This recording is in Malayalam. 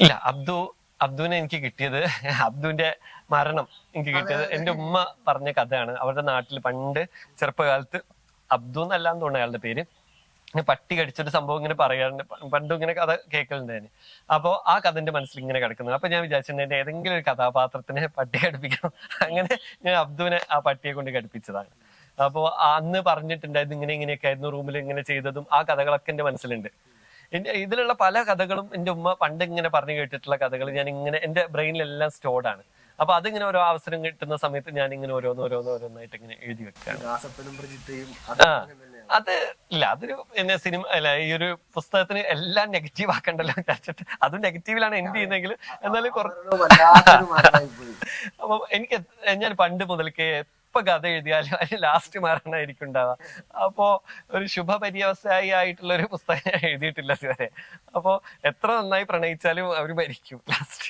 ഇല്ല, അബ്ദുവിനെ എനിക്ക് കിട്ടിയത് അബ്ദുവിന്റെ മരണം എനിക്ക് കിട്ടിയത് എന്റെ ഉമ്മ പറഞ്ഞ കഥയാണ്. അവരുടെ നാട്ടിൽ പണ്ട് ചെറുപ്പകാലത്ത് അബ്ദു എന്നല്ലാന്ന് തോന്നുന്നു അയാളുടെ പേര്, ഇങ്ങനെ പട്ടി കടിച്ചൊരു സംഭവം ഇങ്ങനെ പറയാറുണ്ട്. പണ്ടും ഇങ്ങനെ കഥ കേൾക്കലുണ്ടായിരുന്നു. അപ്പോ ആ കഥ എന്റെ മനസ്സിൽ ഇങ്ങനെ കിടക്കുന്നത്. അപ്പൊ ഞാൻ വിചാരിച്ചിട്ടുണ്ടെങ്കിൽ ഏതെങ്കിലും ഒരു കഥാപാത്രത്തിനെ പട്ടി കടിപ്പിക്കണം. അങ്ങനെ ഞാൻ അബ്ദുവിനെ ആ പട്ടിയെ കൊണ്ട് കടിപ്പിച്ചതാണ്. അപ്പോ അന്ന് പറഞ്ഞിട്ടുണ്ടായിരുന്നു ഇങ്ങനെ ഇങ്ങനെയൊക്കെ ആയിരുന്നു റൂമിൽ ഇങ്ങനെ ചെയ്തതും ആ കഥകളൊക്കെ എന്റെ മനസ്സിലുണ്ട്. ഇതിലുള്ള പല കഥകളും എന്റെ ഉമ്മ പണ്ട് ഇങ്ങനെ പറഞ്ഞു കേട്ടിട്ടുള്ള കഥകൾ ഞാൻ ഇങ്ങനെ എന്റെ ബ്രെയിനിലെല്ലാം സ്റ്റോർഡ് ആണ്. അപ്പൊ അതിങ്ങനെ ഓരോ അവസരം കിട്ടുന്ന സമയത്ത് ഞാൻ ഇങ്ങനെ ഓരോന്നായിട്ട് ഇങ്ങനെ എഴുതി വെക്കുകയാണ്. ആ അത് ഇല്ല, അതൊരു പിന്നെ സിനിമ അല്ല, ഈ ഒരു പുസ്തകത്തിന് എല്ലാം നെഗറ്റീവ് ആക്കണ്ടല്ലോ വിചാരിച്ചിട്ട് അതും നെഗറ്റീവിലാണ് എൻഡ് ചെയ്യുന്നെങ്കിൽ എന്നാലും അപ്പൊ എനിക്ക് ഞാൻ പണ്ട് മുതൽക്കേ എപ്പൊ കഥ എഴുതിയാലും അതിന് ലാസ്റ്റ് മരണമായിരിക്കും ഉണ്ടാവുക. അപ്പോ ഒരു ശുഭപര്യവസായി ആയിട്ടുള്ള ഒരു പുസ്തകം ഞാൻ എഴുതിയിട്ടില്ല ഇതുവരെ. അപ്പോ എത്ര നന്നായി പ്രണയിച്ചാലും അവര് മരിക്കും ലാസ്റ്റ്.